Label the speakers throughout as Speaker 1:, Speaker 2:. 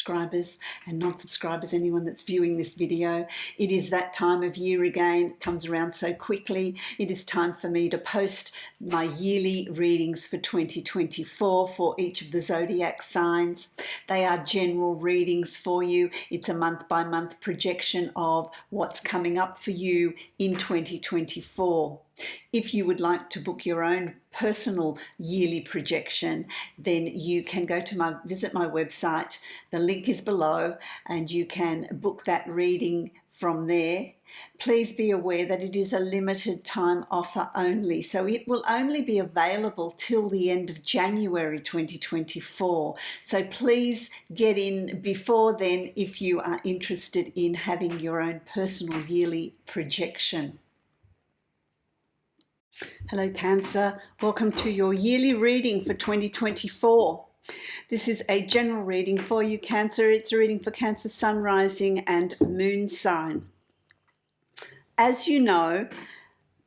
Speaker 1: subscribers and non-subscribers, anyone that's viewing this video. It is that time of year again. It comes around so quickly. It is time for me to post my yearly readings for 2024 for each of the zodiac signs. They are general readings for you. It's a month-by-month projection of what's coming up for you in 2024. If you would like to book your own personal yearly projection, then you can go to visit my website. The link is below and you can book that reading from there. Please be aware that it is a limited time offer only, so it will only be available till the end of January 2024. So please get in before then if you are interested in having your own personal yearly projection. Hello Cancer, welcome to your yearly reading for 2024. This is a general reading for you Cancer. It's a reading for Cancer Sun, Rising and Moon sign. As you know,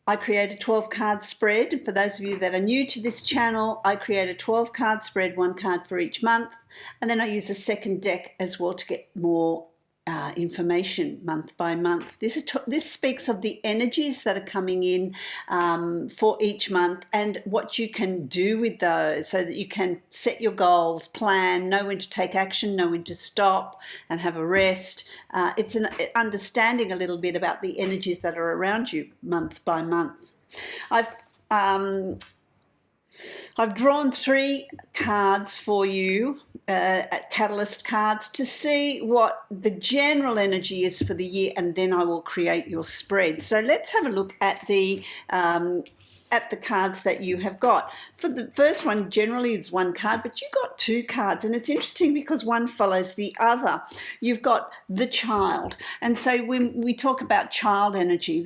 Speaker 1: I create a 12-card spread. For those of you that are new to this channel, I create a 12-card spread, one card for each month, and then I use a second deck as well to get more information month by month. This speaks of the energies that are coming in for each month and what you can do with those so that you can set your goals, plan, know when to take action, know when to stop and have a rest. It's an understanding a little bit about the energies that are around you month by month. I've drawn 3 cards for you, catalyst cards, to see what the general energy is for the year, and then I will create your spread. So let's have a look at the cards that you have got. For the first one, generally it's 1 card, but you got 2 cards, and it's interesting because one follows the other. You've got the child, and so when we talk about child energy,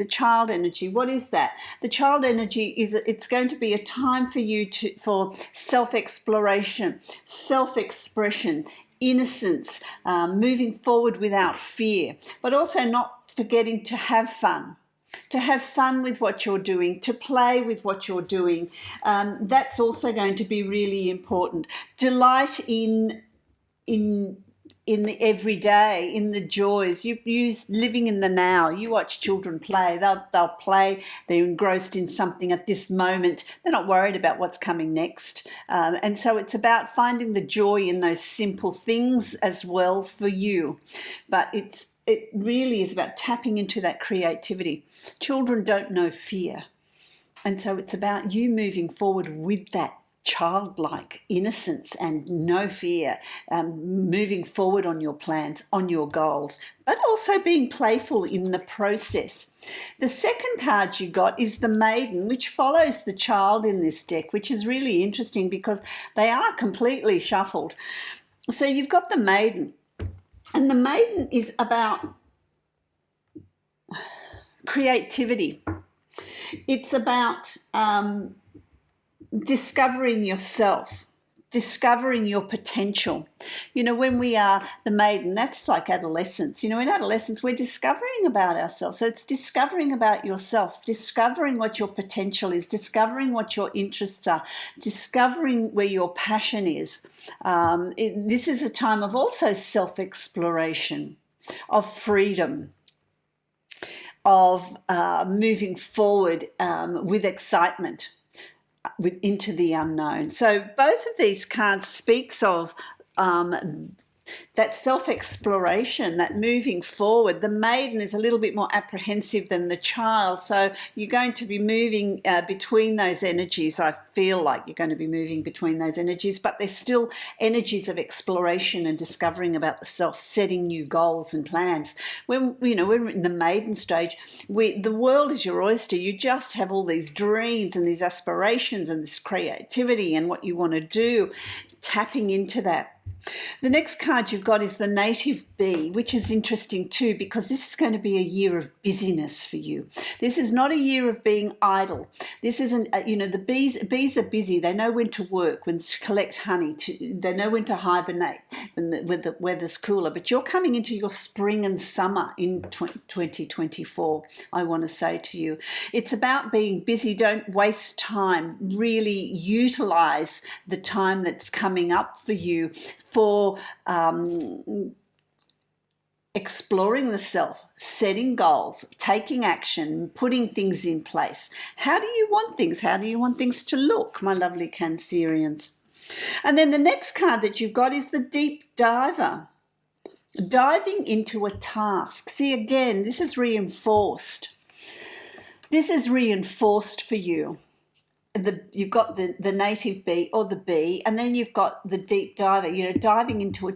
Speaker 1: what is that? The child energy is it's going to be a time for you for self-exploration, self-expression, innocence, moving forward without fear, but also not forgetting to have fun. To have fun with what you're doing, to play with what you're doing. That's also going to be really important. Delight in the everyday, in the joys. You use living in the now. You watch children play. They'll play. They're engrossed in something at this moment. They're not worried about what's coming next. And so it's about finding the joy in those simple things as well for you. But it really is about tapping into that creativity. Children don't know fear. And so it's about you moving forward with that childlike innocence and no fear, moving forward on your plans, on your goals, but also being playful in the process. The second card you got is the Maiden, which follows the child in this deck, which is really interesting because they are completely shuffled. So you've got the Maiden. And the Maiden is about creativity. It's about discovering yourself, discovering your potential. You know, when we are the Maiden, that's like adolescence. You know, in adolescence, we're discovering about ourselves. So it's discovering about yourself, discovering what your potential is, discovering what your interests are, discovering where your passion is. This is a time of also self-exploration, of freedom, of moving forward with excitement. Into the unknown. So both of these cards speaks of that self-exploration, that moving forward. The Maiden is a little bit more apprehensive than the child, so you're going to be moving between those energies. I feel like you're going to be moving between those energies, but there's still energies of exploration and discovering about the self, setting new goals and plans. When we're in the Maiden stage, the world is your oyster. You just have all these dreams and these aspirations and this creativity and what you want to do, tapping into that. The next card you've got is the Native Bee, which is interesting too, because this is going to be a year of busyness for you. This is not a year of being idle. This isn't, the bees are busy. They know when to work, when to collect honey. They know when to hibernate when the weather's cooler. But you're coming into your spring and summer in 2024, I want to say to you. It's about being busy. Don't waste time. Really utilize the time that's coming up for you for exploring the self, setting goals, taking action, putting things in place. How do you want things? How do you want things to look, my lovely Cancerians? And then the next card that you've got is the Deep Diver. Diving into a task. See, again, this is reinforced. This is reinforced for you. You've got the native bee or the bee, and then you've got the deep diver, diving into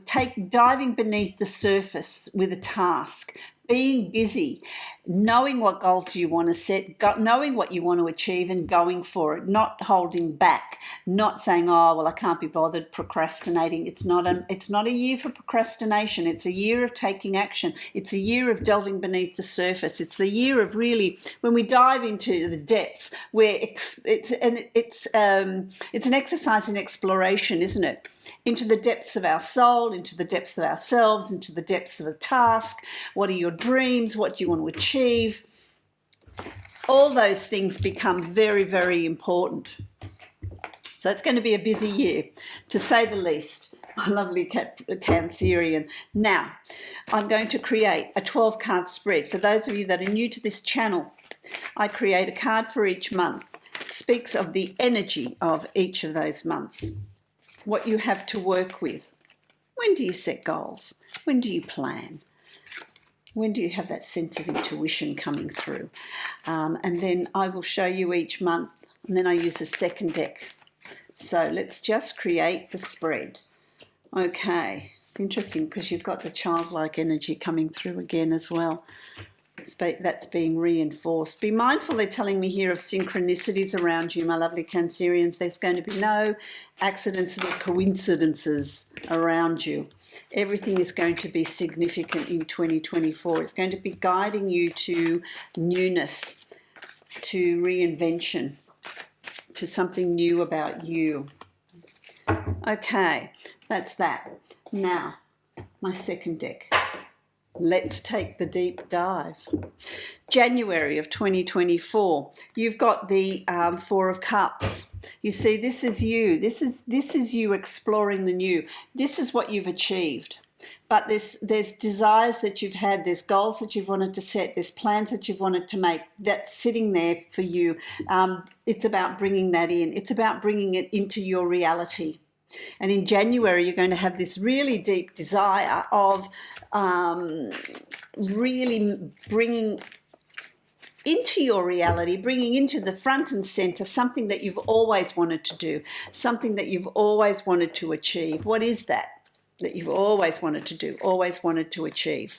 Speaker 1: diving beneath the surface with a task, being busy, knowing what goals you want to set, knowing what you want to achieve and going for it, not holding back, not saying, oh, well, I can't be bothered, procrastinating. It's not a year for procrastination. It's a year of taking action. It's a year of delving beneath the surface. It's the year of really, when we dive into the depths, where it's an exercise in exploration, isn't it? Into the depths of our soul, into the depths of ourselves, into the depths of a task. What are your dreams? What do you want to achieve? All those things become very, very important. So it's going to be a busy year, to say the least, my lovely Cancerian. Now, I'm going to create a 12-card spread. For those of you that are new to this channel, I create a card for each month. It speaks of the energy of each of those months, what you have to work with. When do you set goals? When do you plan? When do you have that sense of intuition coming through? And then I will show you each month, and then I use the second deck. So let's just create the spread. Okay, it's interesting because you've got the childlike energy coming through again as well. That's being reinforced. Be mindful, they're telling me here, of synchronicities around you, my lovely Cancerians. There's going to be no accidents or coincidences around you. Everything is going to be significant in 2024. It's going to be guiding you to newness, to reinvention, to something new about you. Okay, that's that. Now, my second deck. Let's take the deep dive. January of 2024. You've got the Four of Cups. You see, this is you. This is you exploring the new. This is what you've achieved. But there's desires that you've had. There's goals that you've wanted to set. There's plans that you've wanted to make. That's sitting there for you. It's about bringing that in. It's about bringing it into your reality. And in January, you're going to have this really deep desire of really bringing into your reality, bringing into the front and center something that you've always wanted to do, something that you've always wanted to achieve. What is that you've always wanted to do, always wanted to achieve?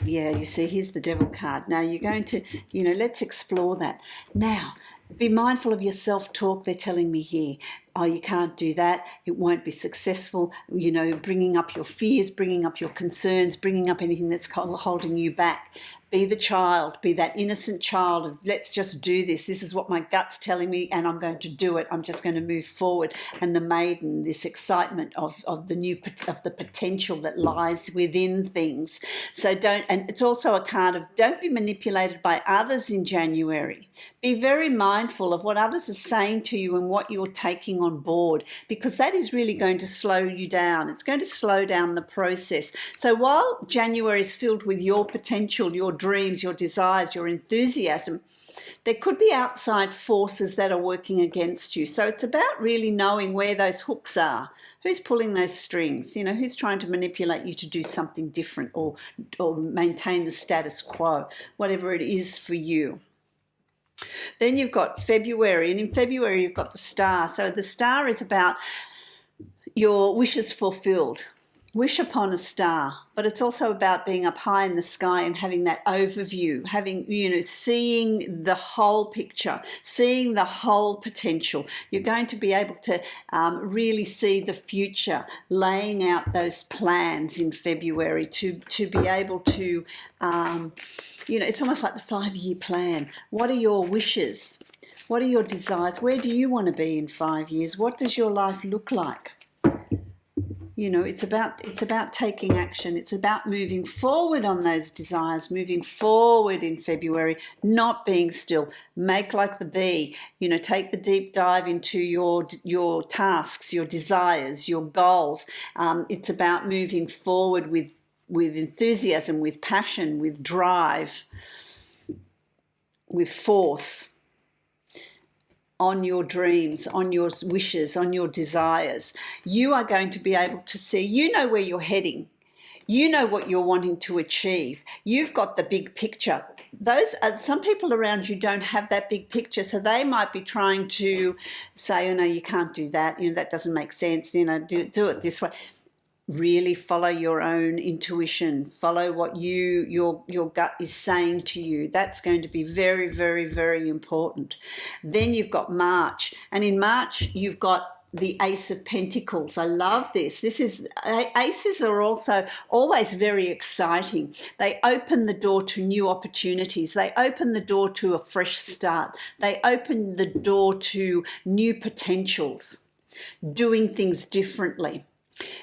Speaker 1: Yeah, you see, here's the Devil card. Now you're going to, let's explore that. Now, be mindful of your self-talk, they're telling me here. Oh, you can't do that. It won't be successful. Bringing up your fears, bringing up your concerns, bringing up anything that's holding you back. Be the child, be that innocent child of, let's just do this. This is what my gut's telling me and I'm going to do it. I'm just going to move forward. And the maiden, this excitement of the potential that lies within things. So and it's also a card of don't be manipulated by others in January. Be very mindful of what others are saying to you and what you're taking on board, because that is really going to slow you down. It's going to slow down the process. So while January is filled with your potential, your dreams, your desires, your enthusiasm, there could be outside forces that are working against you. So it's about really knowing where those hooks are. Who's pulling those strings? Who's trying to manipulate you to do something different or maintain the status quo, whatever it is for you. Then you've got February, and in February you've got the Star. So the Star is about your wishes fulfilled. Wish upon a star, but it's also about being up high in the sky and having that overview, seeing the whole picture, seeing the whole potential. You're going to be able to really see the future, laying out those plans in February to be able to, it's almost like the 5-year plan. What are your wishes? What are your desires? Where do you want to be in 5 years? What does your life look like? You know, it's about taking action. It's about moving forward on those desires, moving forward in February, not being still. Make like the bee. You know, take the deep dive into your tasks, your desires, your goals. It's about moving forward with enthusiasm, with passion, with drive, with force on your dreams, on your wishes, on your desires. You are going to be able to see, you know where you're heading. You know what you're wanting to achieve. You've got the big picture. Some people around you don't have that big picture, so they might be trying to say, oh no, you can't do that. You know, that doesn't make sense. You know, do it this way. Really follow your own intuition. Follow what your gut is saying to you. That's going to be very, very, very important. Then you've got March, and in March you've got the Ace of Pentacles. I love this. Aces are also always very exciting. They open the door to new opportunities. They open the door to a fresh start. They open the door to new potentials, doing things differently,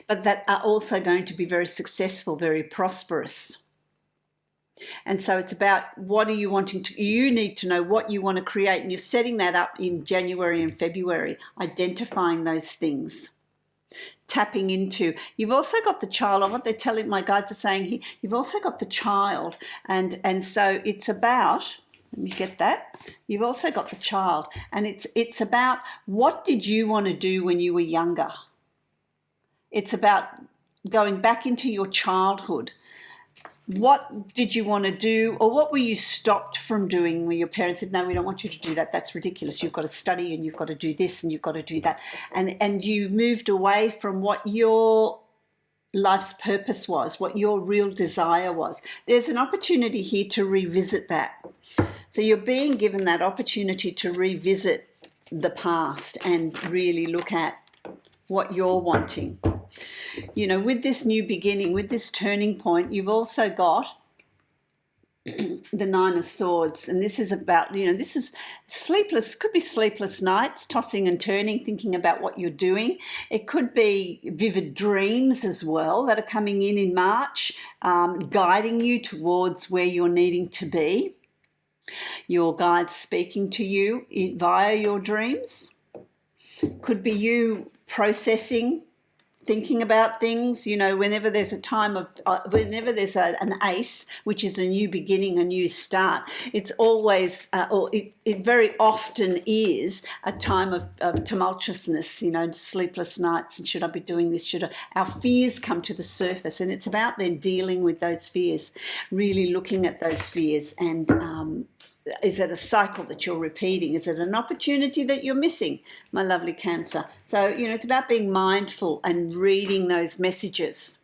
Speaker 1: but that are also going to be very successful, very prosperous. And so it's about what are you wanting to, you need to know what you want to create, and you're setting that up in January and February, identifying those things, tapping into. You've also got the child, what they're telling, my guides are saying here, you've also got the child, and so it's about, let me get that, you've also got the child, and it's about what did you want to do when you were younger. It's about going back into your childhood. What did you want to do, or what were you stopped from doing when your parents said, no, we don't want you to do that. That's ridiculous. You've got to study and you've got to do this and you've got to do that. And you moved away from what your life's purpose was, what your real desire was. There's an opportunity here to revisit that. So you're being given that opportunity to revisit the past and really look at what you're wanting. You know, with this new beginning, with this turning point, you've also got the Nine of Swords. And this is about, you know, this is sleepless, could be sleepless nights, tossing and turning, thinking about what you're doing. It could be vivid dreams as well that are coming in March, guiding you towards where you're needing to be. Your guides speaking to you via your dreams. Could be you processing, thinking about things. You know, whenever there's a time of, whenever there's an ace, which is a new beginning, a new start, it's always, or it very often is a time of tumultuousness, you know, sleepless nights, and should I be doing this, our fears come to the surface, and it's about then dealing with those fears, really looking at those fears, and is it a cycle that you're repeating? Is it an opportunity that you're missing, my lovely Cancer? So, you know, it's about being mindful and reading those messages.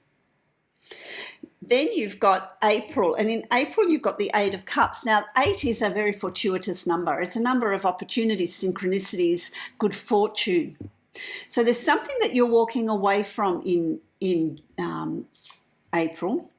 Speaker 1: Then you've got April, and in April you've got the Eight of Cups. Now, 8 is a very fortuitous number. It's a number of opportunities, synchronicities, good fortune. So there's something that you're walking away from in April.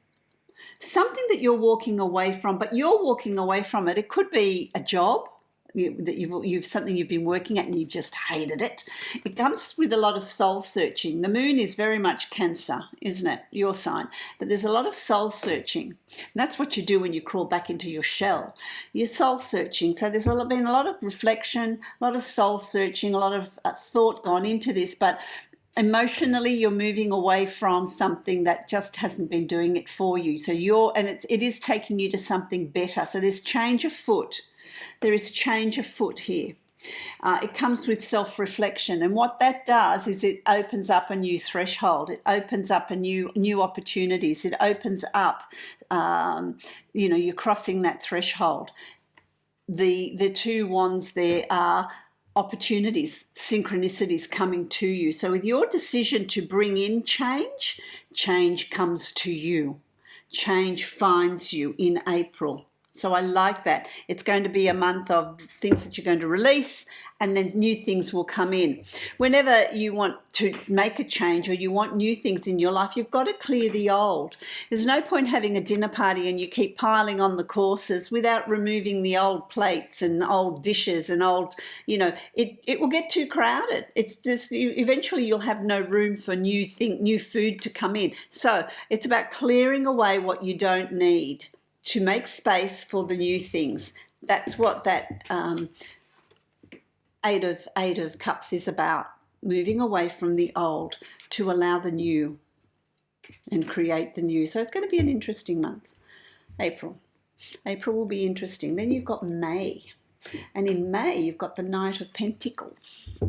Speaker 1: Something that you're walking away from, but you're walking away from it. It could be a job that you've something you've been working at and you've just hated it. It comes with a lot of soul searching. The moon is very much Cancer, isn't it? Your sign. But there's a lot of soul searching. And that's what you do when you crawl back into your shell. You're soul searching. So there's been a lot of reflection, a lot of soul searching, a lot of thought gone into this, but emotionally you're moving away from something that just hasn't been doing it for you. So it is taking you to something better. So there's change of foot. There is change of foot here. It comes with self-reflection, and what that does is it opens up a new threshold. It opens up a new opportunities. It opens up, you know, you're crossing that threshold. The two wands there are opportunities, synchronicities coming to you. So with your decision to bring in change, change comes to you. Change finds you in April. So I like that. It's going to be a month of things that you're going to release, and then new things will come in. Whenever you want to make a change or you want new things in your life, you've got to clear the old. There's no point having a dinner party and you keep piling on the courses without removing the old plates and old dishes and old, it will get too crowded. It's just, eventually you'll have no room for new food to come in. So it's about clearing away what you don't need to make space for the new things. That's what that Eight of Cups is about, moving away from the old to allow the new and create the new. So it's going to be an interesting month. April will be interesting. Then you've got May. And in May, you've got the Knight of Pentacles.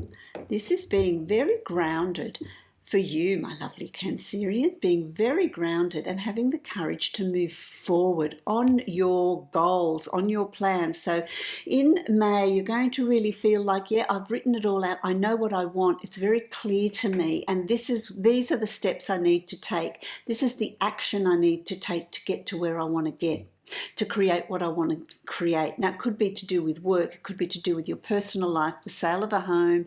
Speaker 1: This is being very grounded for you, my lovely Cancerian, being very grounded and having the courage to move forward on your goals, on your plans. So in May, you're going to really feel like, yeah, I've written it all out. I know what I want. It's very clear to me. And these are the steps I need to take. This is the action I need to take to get to where I want to get, to create what I want to create. Now, it could be to do with work, it could be to do with your personal life, the sale of a home,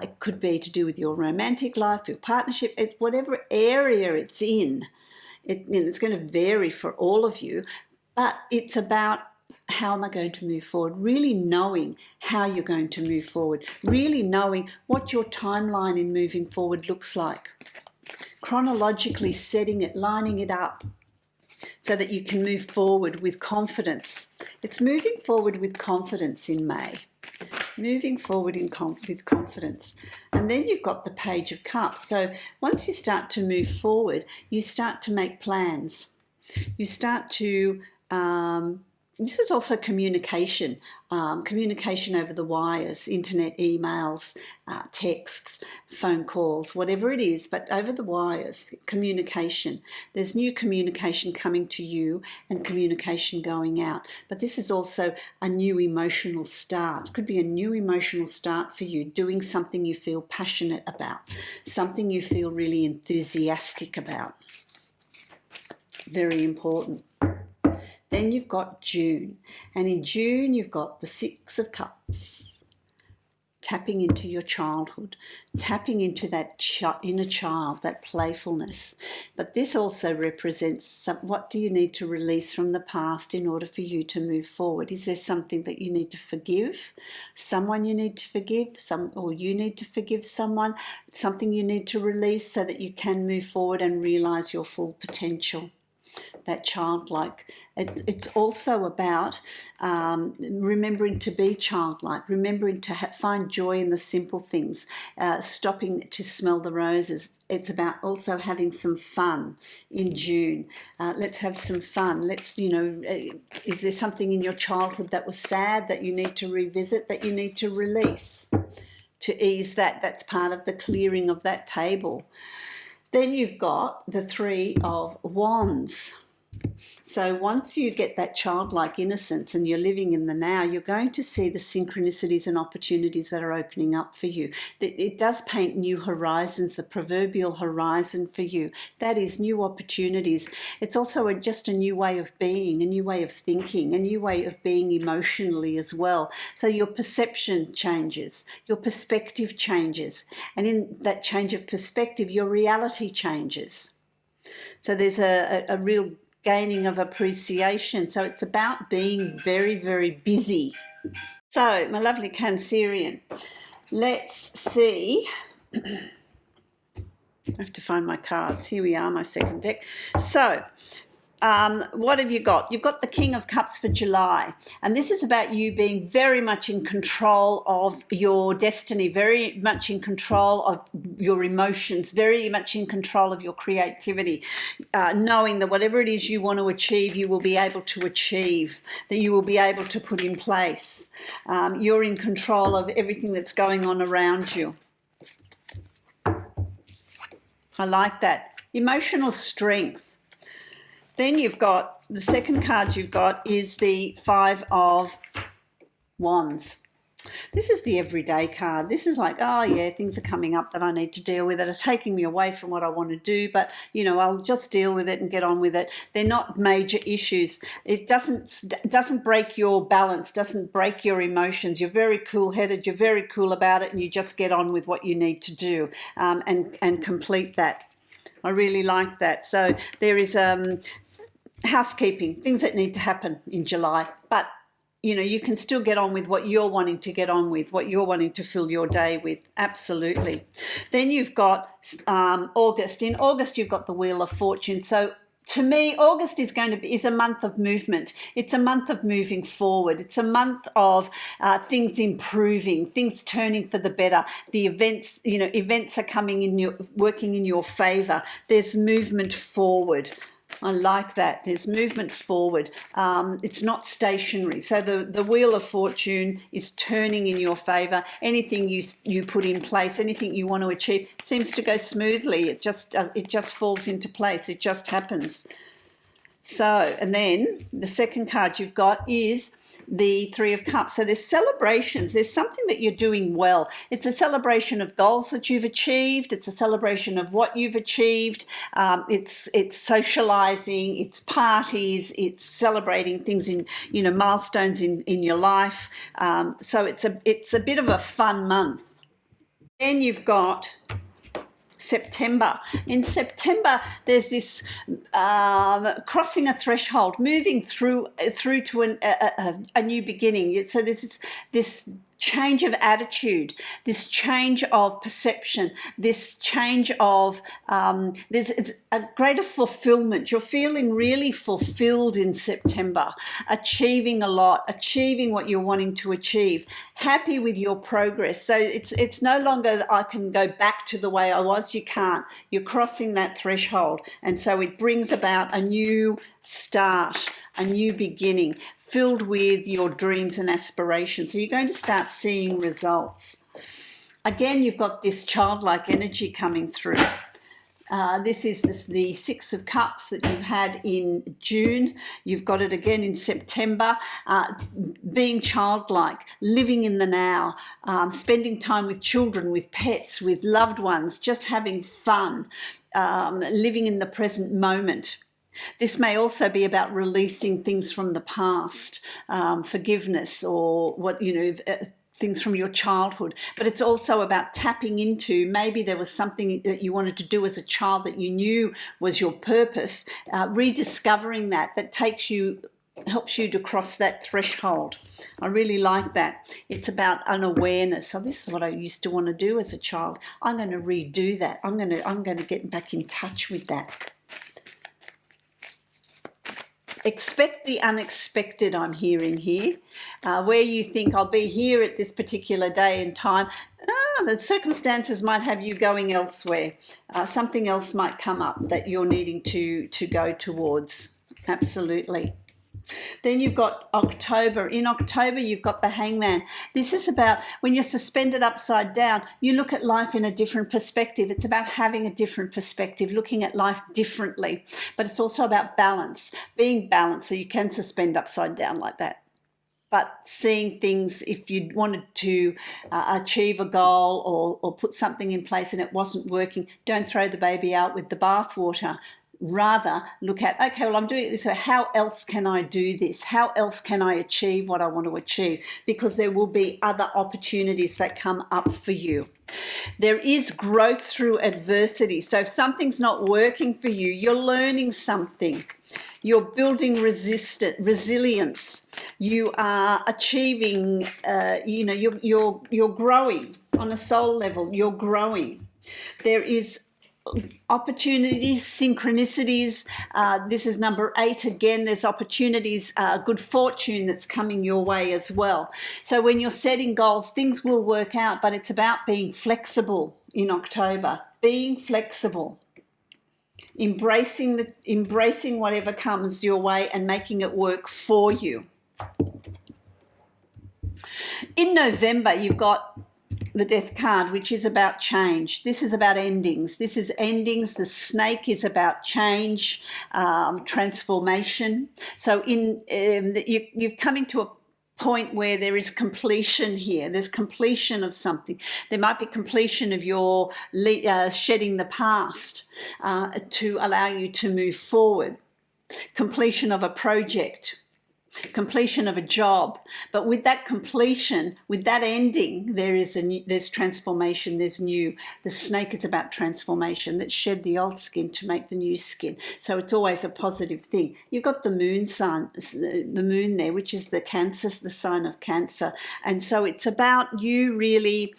Speaker 1: it could be to do with your romantic life, your partnership, whatever area it's in. It's going to vary for all of you, but it's about how am I going to move forward, really knowing how you're going to move forward, really knowing what your timeline in moving forward looks like, chronologically setting it, lining it up, so that you can move forward with confidence. It's moving forward with confidence in May. Moving forward with confidence. And then you've got the Page of Cups. So once you start to move forward, you start to make plans. You start to... this is also communication, communication over the wires, internet, emails, texts, phone calls, whatever it is, but over the wires, communication. There's new communication coming to you and communication going out. But this is also a new emotional start. It could be a new emotional start for you, doing something you feel passionate about, something you feel really enthusiastic about. Very important. Then you've got June, and in June you've got the Six of Cups, tapping into your childhood, tapping into that inner child, that playfulness. But this also represents what do you need to release from the past in order for you to move forward? Is there something that you need to forgive? Someone you need to forgive, or you need to forgive someone, something you need to release so that you can move forward and realize your full potential. That childlike. It's also about remembering to be childlike, remembering to find joy in the simple things, stopping to smell the roses. It's about also having some fun in June. Let's have some fun. Is there something in your childhood that was sad that you need to revisit, that you need to release, to ease that? That's part of the clearing of that table. Then you've got the Three of Wands. So once you get that childlike innocence and you're living in the now, you're going to see the synchronicities and opportunities that are opening up for you. It does paint new horizons, the proverbial horizon for you. That is new opportunities. It's also just a new way of being, a new way of thinking, a new way of being emotionally as well. So your perception changes, your perspective changes. And in that change of perspective, your reality changes. So there's a real gaining of appreciation. So it's about being very, very busy. So, my lovely Cancerian, let's see. I have to find my cards. Here we are, my second deck. So, what have you got? You've got the King of Cups for July. And this is about you being very much in control of your destiny, very much in control of your emotions, very much in control of your creativity, knowing that whatever it is you want to achieve, you will be able to achieve, that you will be able to put in place. You're in control of everything that's going on around you. I like that. Emotional strength. Then you've got, the second card you've got is the Five of Wands. This is the everyday card. This is like, oh yeah, things are coming up that I need to deal with that are taking me away from what I want to do, but I'll just deal with it and get on with it. They're not major issues. It doesn't break your balance, doesn't break your emotions. You're very cool-headed, you're very cool about it, and you just get on with what you need to do, and complete that. I really like that. So there is housekeeping, things that need to happen in July, but you can still get on with what you're wanting to get on with, what you're wanting to fill your day with. Absolutely. Then you've got August. In August, you've got the Wheel of Fortune. So to me, August is a month of movement. It's a month of moving forward. It's a month of things improving, things turning for the better. The events are working in your favor. There's movement forward. I like that. There's movement forward. It's not stationary. So the Wheel of Fortune is turning in your favor. Anything you put in place, anything you want to achieve, seems to go smoothly. It just falls into place. It just happens. So, and then the second card you've got is the Three of Cups. So there's celebrations. There's something that you're doing well. It's a celebration of goals that you've achieved. It's a celebration of what you've achieved. It's socializing. It's parties. It's celebrating things in milestones in your life. So it's a bit of a fun month. Then you've got September. In September, there's this crossing a threshold, moving through to a new beginning. So there's this change of attitude, this change of perception, this change of there's a greater fulfillment. You're feeling really fulfilled in September, achieving a lot, achieving what you're wanting to achieve, happy with your progress. So it's no longer that I can go back to the way I was. You can't. You're crossing that threshold, and so it brings about a new start, a new beginning, filled with your dreams and aspirations. So you're going to start seeing results. Again, you've got this childlike energy coming through. This is the Six of Cups that you've had in June. You've got it again in September. Being childlike, living in the now, spending time with children, with pets, with loved ones, just having fun, living in the present moment. This may also be about releasing things from the past, forgiveness, or things from your childhood. But it's also about tapping into, maybe there was something that you wanted to do as a child that you knew was your purpose, rediscovering that helps you to cross that threshold. I really like that. It's about an awareness. So this is what I used to want to do as a child. I'm going to redo that. I'm going to get back in touch with that. Expect the unexpected, I'm hearing here, where you think I'll be here at this particular day and time. The circumstances might have you going elsewhere. Something else might come up that you're needing to go towards. Absolutely. Then you've got October. In October, you've got the Hangman. This is about when you're suspended upside down, you look at life in a different perspective. It's about having a different perspective, looking at life differently. But it's also about balance, being balanced so you can suspend upside down like that. But seeing things, if you wanted to achieve a goal or put something in place and it wasn't working, don't throw the baby out with the bathwater. Rather look at, okay, well, I'm doing this, so how else can I do this? How else can I achieve what I want to achieve? Because there will be other opportunities that come up for you. There is growth through adversity. So if something's not working for you, you're learning something. You're building resilience. You are achieving, you're growing on a soul level. You're growing. There is opportunities, synchronicities. This is number 8 again. There's opportunities, good fortune that's coming your way as well. So when you're setting goals, things will work out, but it's about being flexible in October. Being flexible. Embracing whatever comes your way and making it work for you. In November, you've got the Death card, which is about change. This is about endings. This is endings. The snake is about change, transformation. So you're coming to point where there is completion here. There's completion of something. There might be completion of your shedding the past to allow you to move forward. Completion of a project, completion of a job. But with that completion, with that ending, there's transformation, there's new. The snake is about transformation. Let's shed the old skin to make the new skin. So it's always a positive thing. You've got the moon sign, the moon there, which is the Cancer, the sign of Cancer. And so it's about you really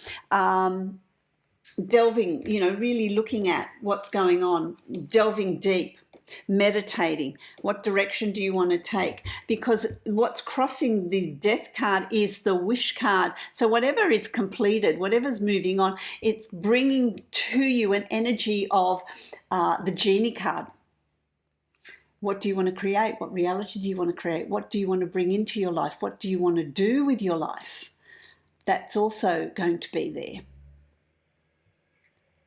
Speaker 1: delving, really looking at what's going on, delving deep, meditating. What direction do you want to take? Because what's crossing the death card is the wish card. So whatever is completed, whatever's moving on, it's bringing to you an energy of the genie card. What do you want to create? What reality do you want to create? What do you want to bring into your life? What do you want to do with your life? That's also going to be there.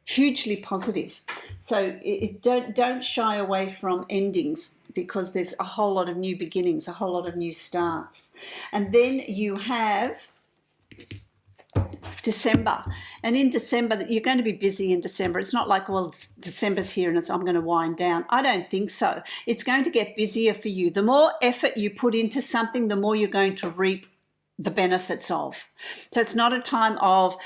Speaker 1: Hugely positive. So don't shy away from endings, because there's a whole lot of new beginnings, a whole lot of new starts. And then you have December. And in December, you're going to be busy in December. It's not like, well, December's here and I'm going to wind down. I don't think so. It's going to get busier for you. The more effort you put into something, the more you're going to reap the benefits of. So it's not a time of,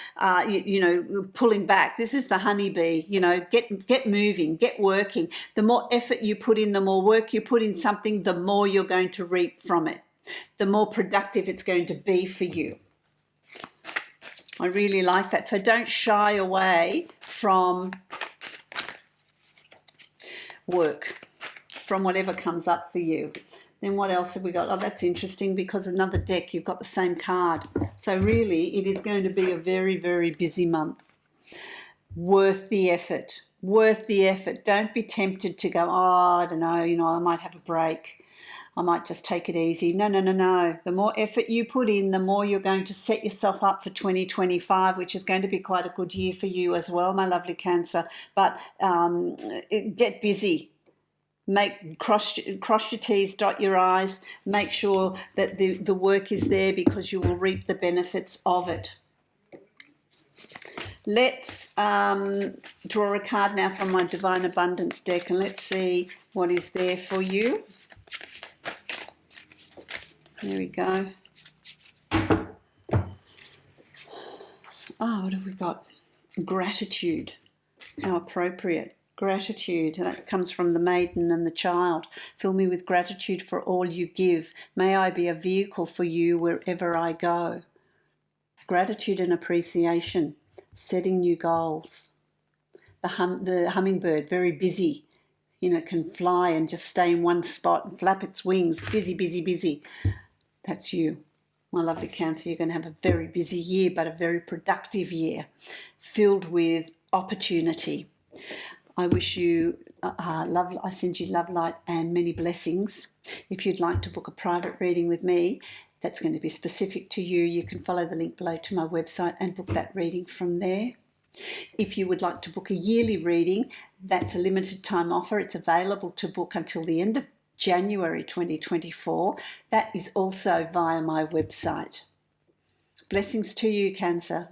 Speaker 1: pulling back. This is the honeybee, get moving, get working. The more effort you put in, the more work you put in something, the more you're going to reap from it, the more productive it's going to be for you. I really like that. So don't shy away from work, from whatever comes up for you. Then what else have we got? Oh, that's interesting, because another deck, you've got the same card. So really, it is going to be a very, very busy month. Worth the effort. Worth the effort. Don't be tempted to go, I don't know, I might have a break. I might just take it easy. No. The more effort you put in, the more you're going to set yourself up for 2025, which is going to be quite a good year for you as well, my lovely Cancer. But get busy. Cross your T's, dot your I's. Make sure that the work is there, because you will reap the benefits of it. Let's draw a card now from my Divine Abundance deck, and let's see what is there for you. There we go. Oh, what have we got? Gratitude. How appropriate. Gratitude, that comes from the maiden and the child. Fill me with gratitude for all you give. May I be a vehicle for you wherever I go. Gratitude and appreciation, setting new goals. The hummingbird, very busy, can fly and just stay in one spot and flap its wings. Busy, busy, busy. That's you. My lovely Cancer, you're going to have a very busy year, but a very productive year, filled with opportunity. I wish you love. I send you love, light, and many blessings. If you'd like to book a private reading with me, that's going to be specific to you. You can follow the link below to my website and book that reading from there. If you would like to book a yearly reading, that's a limited time offer. It's available to book until the end of January 2024. That is also via my website. Blessings to you, Cancer.